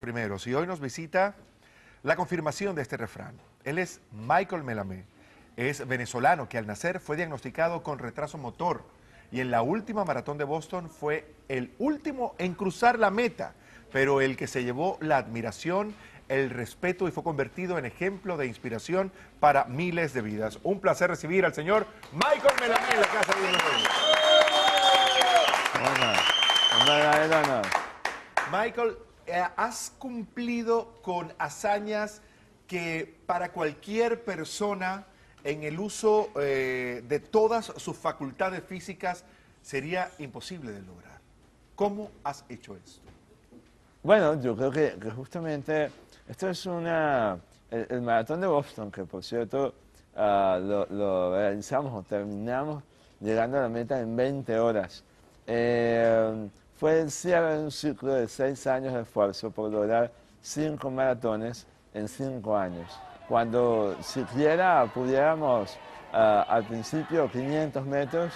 Primero, si hoy nos visita la confirmación de este refrán. Él es Michael Melamé. Es venezolano que al nacer fue diagnosticado con retraso motor y en la última maratón de Boston fue el último en cruzar la meta, pero el que se llevó la admiración, el respeto y fue convertido en ejemplo de inspiración para miles de vidas. Un placer recibir al señor Michael Melamé en la casa de Dios. Michael, has cumplido con hazañas que para cualquier persona en el uso de todas sus facultades físicas sería imposible de lograr. ¿Cómo has hecho esto? Bueno, yo creo que justamente esto es el maratón de Boston, que por cierto lo realizamos o terminamos llegando a la meta en 20 horas. Fue el cierre de un ciclo de 6 años de esfuerzo por lograr 5 maratones en 5 años. Cuando siquiera pudiéramos al principio 500 metros,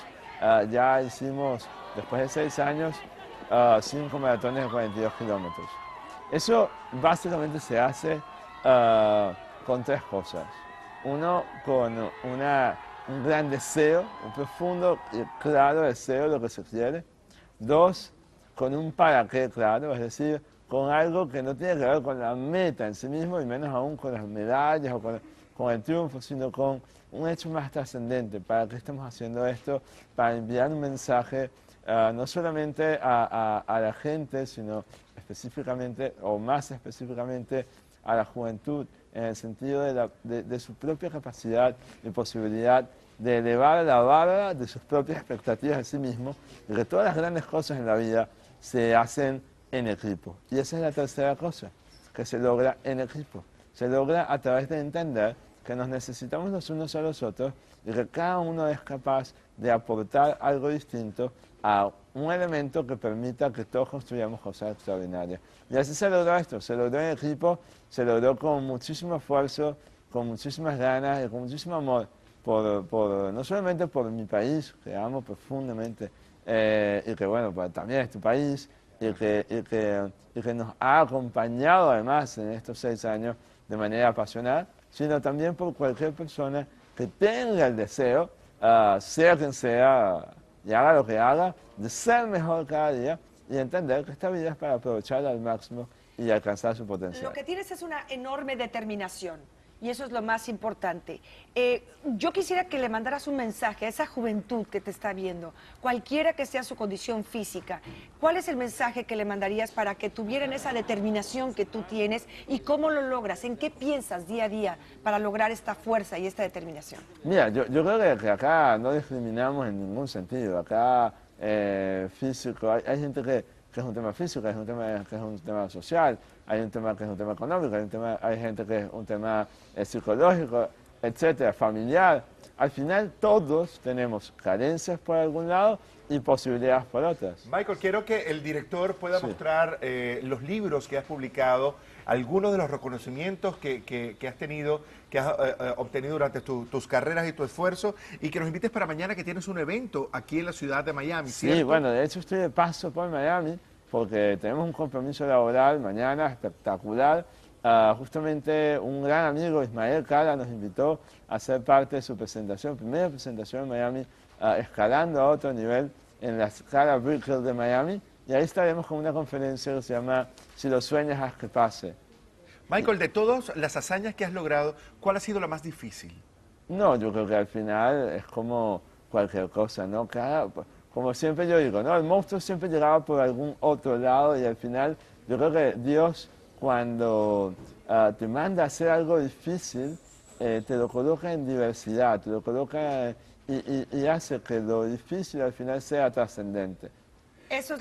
ya hicimos, después de 6 años, 5 maratones de 42 kilómetros. Eso básicamente se hace con 3 cosas. Uno, con un gran deseo, un profundo y claro deseo de lo que se quiere. 2, con un para qué claro, es decir, con algo que no tiene que ver con la meta en sí mismo, y menos aún con las medallas o con el triunfo, sino con un hecho más trascendente. ¿Para qué estamos haciendo esto? Para enviar un mensaje no solamente a la gente, sino específicamente, o más específicamente, a la juventud, en el sentido de su propia capacidad y posibilidad de elevar la barra de sus propias expectativas de sí mismo, y que todas las grandes cosas en la vida se hacen en equipo. Y esa es la tercera cosa, que se logra en equipo. Se logra a través de entender que nos necesitamos los unos a los otros y que cada uno es capaz de aportar algo distinto a un elemento que permita que todos construyamos cosas extraordinarias. Y así se logró esto, se logró en equipo, se logró con muchísimo esfuerzo, con muchísimas ganas y con muchísimo amor, no solamente por mi país, que amo profundamente, y que bueno, pues también es tu país, y que nos ha acompañado además en estos 6 años de manera apasionada, sino también por cualquier persona que tenga el deseo, sea quien sea, y haga lo que haga, de ser mejor cada día y entender que esta vida es para aprovecharla al máximo y alcanzar su potencial. Lo que tienes es una enorme determinación. Y eso es lo más importante. Yo quisiera que le mandaras un mensaje a esa juventud que te está viendo, cualquiera que sea su condición física. ¿Cuál es el mensaje que le mandarías para que tuvieran esa determinación que tú tienes y cómo lo logras? ¿En qué piensas día a día para lograr esta fuerza y esta determinación? Mira, yo creo que acá no discriminamos en ningún sentido. Acá físico, hay gente que es un tema físico, hay un tema que es un tema social, hay un tema que es un tema económico, hay gente que es un tema psicológico, etcétera, familiar. Al final todos tenemos carencias por algún lado y posibilidades por otras. Michael, quiero que el director pueda mostrar los libros que has publicado, algunos de los reconocimientos que has tenido, que has obtenido durante tus carreras y tu esfuerzo, y que nos invites para mañana, que tienes un evento aquí en la ciudad de Miami, ¿cierto? Sí, bueno, de hecho estoy de paso por Miami porque tenemos un compromiso laboral mañana espectacular. Justamente un gran amigo, Ismael Cala, nos invitó a ser parte de su presentación, primera presentación en Miami, escalando a otro nivel en la escala Brickell de Miami, y ahí estaremos con una conferencia que se llama Si lo sueñas, haz que pase. Michael, de todas las hazañas que has logrado, ¿cuál ha sido la más difícil? No, yo creo que al final es como cualquier cosa, ¿no? Como siempre yo digo, ¿no? El monstruo siempre llegaba por algún otro lado, y al final yo creo que Dios, cuando te manda a hacer algo difícil, te lo coloca en diversidad, te lo coloca y hace que lo difícil al final sea trascendente. Eso es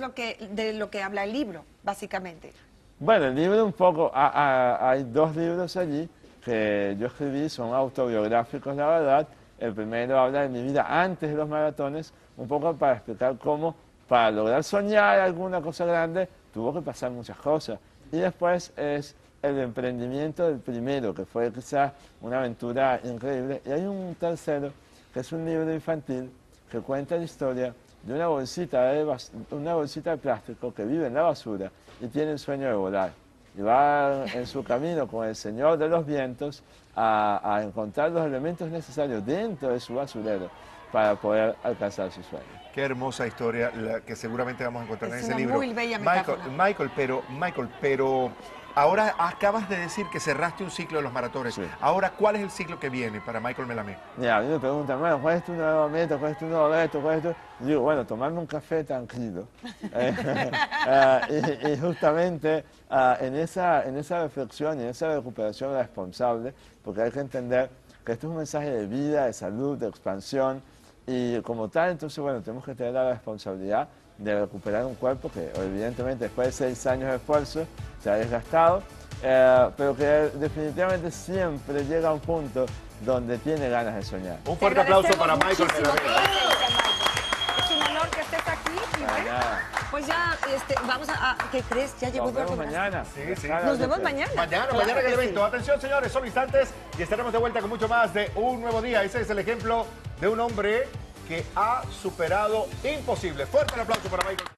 de lo que habla el libro, básicamente. Bueno, el libro un poco, hay 2 libros allí que yo escribí, son autobiográficos, la verdad. El primero habla de mi vida antes de los maratones, un poco para explicar cómo, para lograr soñar alguna cosa grande, tuvo que pasar muchas cosas. Y después es el emprendimiento del primero, que fue quizás una aventura increíble. Y hay un tercero, que es un libro infantil, que cuenta la historia de una bolsita de plástico que vive en la basura y tiene el sueño de volar. y va en su camino con el Señor de los Vientos a encontrar los elementos necesarios dentro de su basurero para poder alcanzar su sueño. Qué hermosa historia la que seguramente vamos a encontrar en Es ese una libro. muy bella metáfora. Michael, pero ahora acabas de decir que cerraste un ciclo de los maratones. Sí. Ahora, ¿cuál es el ciclo que viene para Michael Melamé? Mira, a mí me preguntan, bueno, ¿cuál es tu nueva meta? ¿Cuál es tu nuevo reto? ¿Cuál es tu...? Y digo, bueno, tomarme un café tranquilo. Y justamente en esa reflexión y en esa recuperación responsable, porque hay que entender que esto es un mensaje de vida, de salud, de expansión, y como tal, entonces, bueno, tenemos que tener la responsabilidad de recuperar un cuerpo que evidentemente después de 6 años de esfuerzo se ha desgastado, pero que definitivamente siempre llega a un punto donde tiene ganas de soñar. Un fuerte aplauso para Michael Muchísimo Melamé. tu presencia, Michael. Es un honor que estés aquí. Y Para bueno, nada. pues ya, vamos a... ¿Qué crees? Ya llegó Nos vemos Eduardo Velázquez. mañana. Sí, sí. Nos vemos mañana. Mañana Claro en el que evento. sí. Atención, señores, solo instantes y estaremos de vuelta con mucho más de Un Nuevo Día. Ese es el ejemplo de un hombre que ha superado imposible. Fuerte el aplauso para Michael.